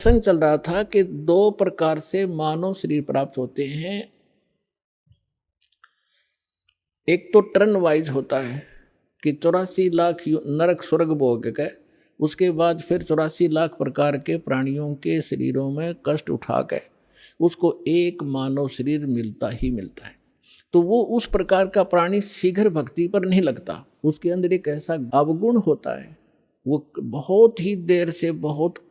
प्रसंग चल रहा था कि दो प्रकार से मानव शरीर प्राप्त होते हैं। एक तो टर्न वाइज होता है कि 84 लाख नरक स्वर्ग भोग के, उसके बाद फिर 84 लाख प्रकार के प्राणियों के शरीरों में कष्ट उठा के उसको एक मानव शरीर मिलता ही मिलता है। तो वो उस प्रकार का प्राणी शीघ्र भक्ति पर नहीं लगता, उसके अंदर एक ऐसा अवगुण होता है, वो बहुत ही देर से बहुत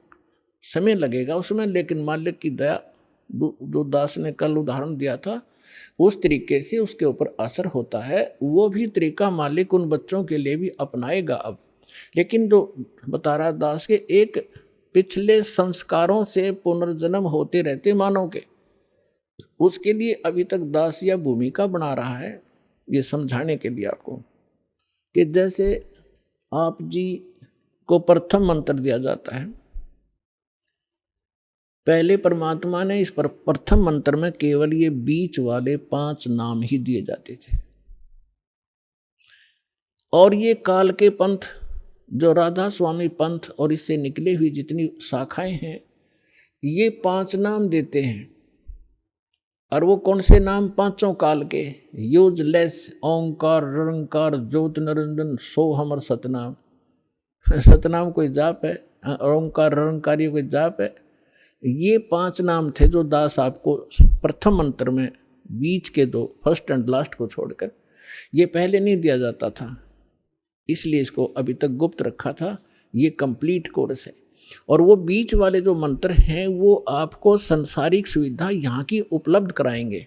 समय लगेगा उसमें, लेकिन मालिक की दया, जो दास ने कल उदाहरण दिया था उस तरीके से उसके ऊपर असर होता है। वो भी तरीका मालिक उन बच्चों के लिए भी अपनाएगा अब। लेकिन जो बता रहा दास के एक पिछले संस्कारों से पुनर्जन्म होते रहते मानव के, उसके लिए अभी तक दास या भूमिका बना रहा है ये समझाने के लिए आपको कि जैसे आप जी को प्रथम मंत्र दिया जाता है, पहले परमात्मा ने इस पर प्रथम मंत्र में केवल ये बीच वाले 5 नाम ही दिए जाते थे। और ये काल के पंथ जो राधा स्वामी पंथ और इससे निकले हुई जितनी शाखाएं हैं, ये 5 नाम देते हैं। और वो कौन से नाम? पांचों काल के, यूजलेस, ओंकार, रंकार, ज्योत निरंजन, सोहम और सतनाम। सतनाम कोई जाप है, ओंकार रंकार ये कोई जाप है। ये 5 नाम थे जो दास आपको प्रथम मंत्र में बीच के 2 फर्स्ट एंड लास्ट को छोड़कर, ये पहले नहीं दिया जाता था, इसलिए इसको अभी तक गुप्त रखा था। ये कंप्लीट कोर्स है। और वो बीच वाले जो मंत्र हैं वो आपको संसारिक सुविधा यहाँ की उपलब्ध कराएंगे,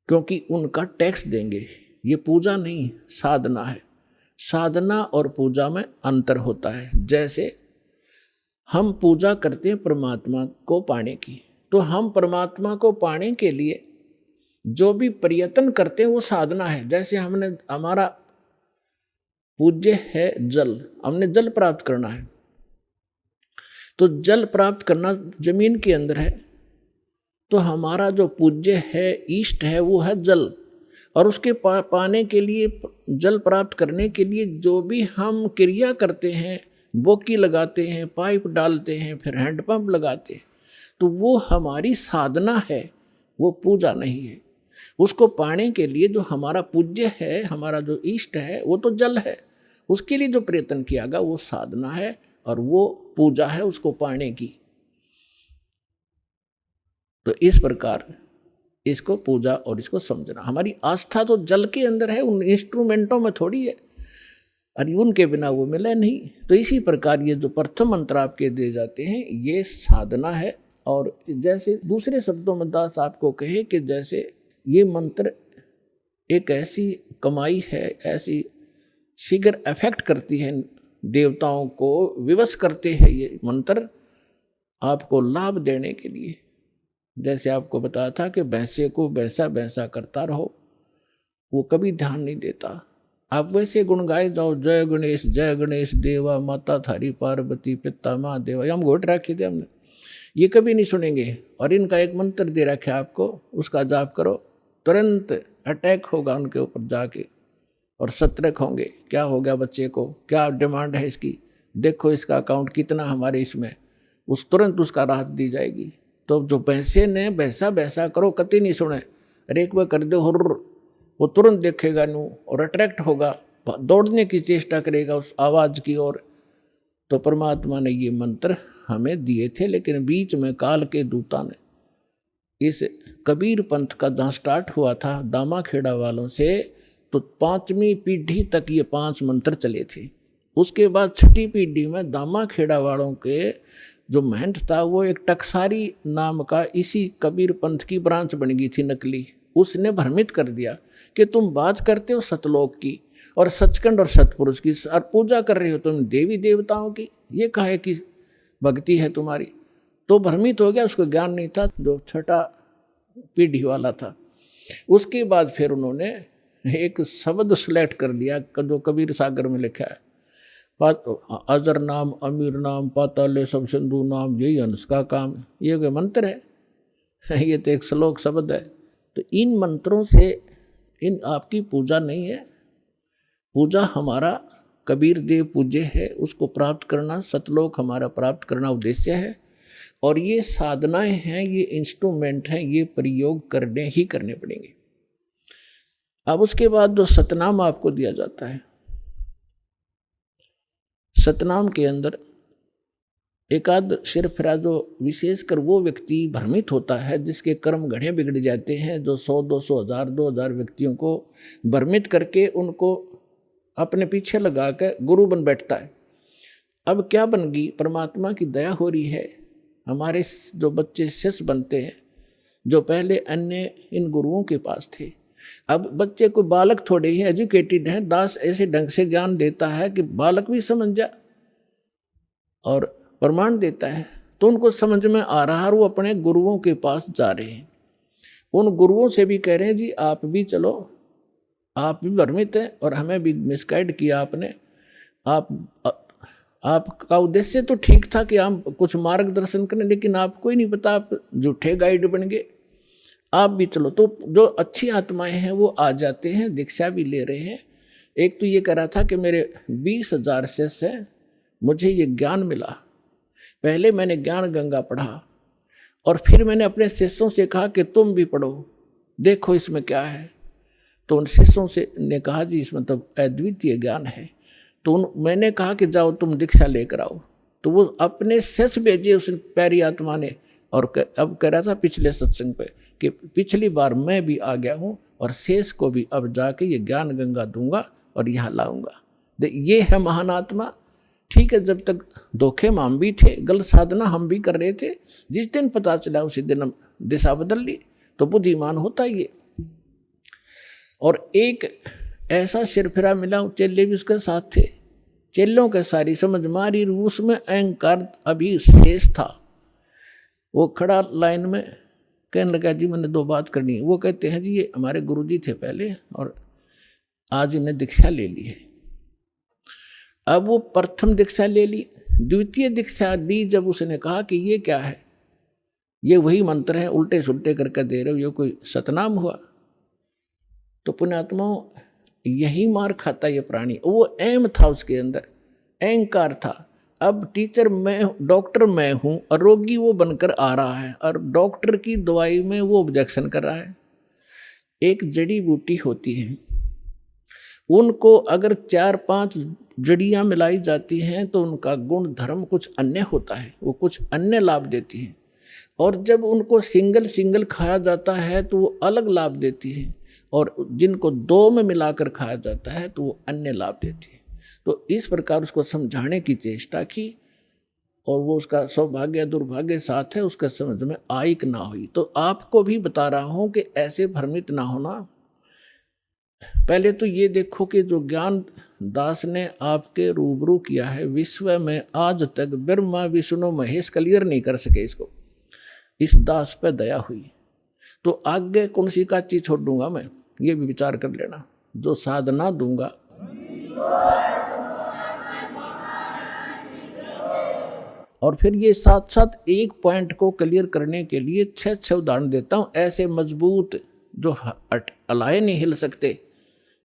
क्योंकि उनका टैक्स देंगे। ये पूजा नहीं, साधना है। साधना और पूजा में अंतर होता है। जैसे हम पूजा करते हैं परमात्मा को पाने की, तो हम परमात्मा को पाने के लिए जो भी प्रयत्न करते हैं वो साधना है। जैसे हमारा पूज्य है जल, हमने जल प्राप्त करना है, तो जल प्राप्त करना जमीन के अंदर है, तो हमारा जो पूज्य है, इष्ट है, वो है जल। और उसके पाने के लिए, जल प्राप्त करने के लिए जो भी हम क्रिया करते हैं, बोकी लगाते हैं, पाइप डालते हैं, फिर हैंडपंप लगाते हैं, तो वो हमारी साधना है, वो पूजा नहीं है। उसको पाने के लिए जो हमारा पूज्य है, हमारा जो इष्ट है, वो तो जल है, उसके लिए जो प्रयत्न किया गया वो साधना है और वो पूजा है उसको पाने की। तो इस प्रकार इसको पूजा और इसको समझना। हमारी आस्था तो जल के अंदर है, उन इंस्ट्रूमेंटों में थोड़ी है, और उनके बिना वो मिले नहीं। तो इसी प्रकार ये जो प्रथम मंत्र आपके दिए जाते हैं ये साधना है। और जैसे दूसरे शब्दों में दास आपको कहे कि जैसे ये मंत्र एक ऐसी कमाई है, ऐसी शीघ्र अफेक्ट करती है, देवताओं को विवश करते हैं ये मंत्र आपको लाभ देने के लिए। जैसे आपको बताया था कि भैंसे को भैंसा भैंसा करता रहो, वो कभी ध्यान नहीं देता। आप वैसे गुण गाए जाओ, जय गणेश देवा, माता थारी पार्वती, पिता महादेवा, ये हम घोट रखे थे हमने, ये कभी नहीं सुनेंगे। और इनका एक मंत्र दे रखा है आपको, उसका जाप करो, तुरंत अटैक होगा उनके ऊपर जाके और सतर्क होंगे। क्या हो गया बच्चे को, क्या डिमांड है इसकी, देखो इसका अकाउंट कितना हमारे इसमें, उस तुरंत उसका राहत दी जाएगी। तो जो भैंसे ने भैंसा करो कति नहीं सुने, अरे एक बार कर दो हुर्र, वो तुरंत देखेगा नू और अट्रैक्ट होगा, दौड़ने की चेष्टा करेगा उस आवाज़ की ओर। तो परमात्मा ने ये मंत्र हमें दिए थे, लेकिन बीच में काल के दूता ने इस कबीर पंथ का जहाँ स्टार्ट हुआ था दामा खेड़ा वालों से, तो 5वीं पीढ़ी तक ये 5 मंत्र चले थे। उसके बाद 6ठी पीढ़ी में दामा खेड़ा वालों के जो महंत था वो एक टकसारी नाम का इसी कबीर पंथ की ब्रांच बन गई थी नकली। उसने भ्रमित कर दिया कि तुम बात करते हो सतलोक की और सचखंड और सतपुरुष की, और पूजा कर रहे हो तुम देवी देवताओं की, ये कहे कि भक्ति है तुम्हारी। तो भ्रमित हो गया, उसको ज्ञान नहीं था, जो 6ठा पीढ़ी वाला था। उसके बाद फिर उन्होंने एक शब्द सेलेक्ट कर लिया जो कबीर सागर में लिखा है, अजर नाम अमीर नाम पाताले सब सिंधु नाम, यही हंस का काम। ये कोई मंत्र है? ये तो एक श्लोक शब्द है। तो इन मंत्रों से इन आपकी पूजा नहीं है। पूजा हमारा कबीर देव पूज्य है, उसको प्राप्त करना, सतलोक हमारा प्राप्त करना उद्देश्य है। और ये साधनाएं हैं, ये इंस्ट्रूमेंट हैं, ये प्रयोग करने ही करने पड़ेंगे। अब उसके बाद जो सतनाम आपको दिया जाता है, सतनाम के अंदर एकाध सिरफिरा जो विशेषकर वो व्यक्ति भ्रमित होता है जिसके कर्म घड़े बिगड़ जाते हैं, जो 100, 200, 1000, 2000 व्यक्तियों को भ्रमित करके उनको अपने पीछे लगा कर गुरु बन बैठता है। अब क्या बन गई, परमात्मा की दया हो रही है, हमारे जो बच्चे शिष्य बनते हैं जो पहले अन्य इन गुरुओं के पास थे, अब बच्चे को बालक थोड़े ही एजुकेटेड हैं, दास ऐसे ढंग से ज्ञान देता है कि बालक भी समझ जा और प्रमाण देता है, तो उनको समझ में आ रहा है, वो अपने गुरुओं के पास जा रहे हैं। उन गुरुओं से भी कह रहे हैं जी आप भी चलो, आप भी भ्रमित हैं और हमें भी मिसगाइड किया आपने। आपका उद्देश्य तो ठीक था कि हम कुछ मार्गदर्शन करें, लेकिन आपको ही नहीं पता, आप झूठे गाइड बन गए, आप भी चलो। तो जो अच्छी आत्माएं हैं वो आ जाते हैं, दीक्षा भी ले रहे हैं। एक तो ये कह रहा था कि मेरे 20,000 शिष्य हैं, मुझे ये ज्ञान मिला, पहले मैंने ज्ञान गंगा पढ़ा और फिर मैंने अपने शिष्यों से कहा कि तुम भी पढ़ो, देखो इसमें क्या है। तो उन शिष्यों से ने कहा जी इसमें तो अद्वितीय ज्ञान है। तो मैंने कहा कि जाओ तुम दीक्षा लेकर आओ। तो वो अपने शिष्य भेजे उस प्यारी आत्मा ने, और अब कह रहा था पिछले सत्संग पे कि पिछली बार मैं भी आ गया हूँ और शेष को भी अब जाके ये ज्ञान गंगा दूंगा और यहाँ लाऊंगा। ये है महान आत्मा। ठीक है, जब तक धोखे में हम भी थे, गलत साधना हम भी कर रहे थे, जिस दिन पता चला उसी दिन हम दिशा बदल ली, तो बुद्धिमान होता ये। और एक ऐसा सिरफिरा मिला, चेले भी उसके साथ थे, चेलों के सारी समझ मारी, उसमें अहंकार अभी शेष था। वो खड़ा लाइन में कहने लगा जी मैंने 2 बात करनी है। वो कहते हैं जी ये हमारे गुरुजी थे पहले और आज इन्हें दीक्षा ले ली है। अब वो प्रथम दीक्षा ले ली, द्वितीय दीक्षा दी, जब उसने कहा कि ये क्या है, ये वही मंत्र है, उल्टे सुल्टे करके दे रहे हो, ये कोई सतनाम हुआ। तो पुण्यात्माओं यही मार खाता ये प्राणी। वो एम था उसके अंदर, अहंकार था। अब टीचर मैं, डॉक्टर मैं हूँ और रोगी वो बनकर आ रहा है और डॉक्टर की दवाई में वो ऑब्जेक्शन कर रहा है। एक जड़ी बूटी होती है, उनको अगर 4-5 जड़ियाँ मिलाई जाती हैं तो उनका गुण धर्म कुछ अन्य होता है, वो कुछ अन्य लाभ देती हैं। और जब उनको सिंगल खाया जाता है तो वो अलग लाभ देती है, और जिनको 2 में मिलाकर खाया जाता है तो वो अन्य लाभ देती है। तो इस प्रकार उसको समझाने की चेष्टा की और वो उसका सौभाग्य दुर्भाग्य साथ है, उसका समझ में आई कि ना हुई। तो आपको भी बता रहा हूँ कि ऐसे भ्रमित ना होना। पहले तो ये देखो कि जो ज्ञान दास ने आपके रूबरू किया है, विश्व में आज तक ब्रह्मा विष्णु महेश क्लियर नहीं कर सके इसको, इस दास पे दया हुई। तो आगे कौन सी का चीज छोड़ दूंगा मैं, ये भी विचार कर लेना। जो साधना दूंगा और फिर ये साथ साथ एक पॉइंट को क्लियर करने के लिए 6 उदाहरण देता हूँ, ऐसे मजबूत जो अलाए नहीं हिल सकते।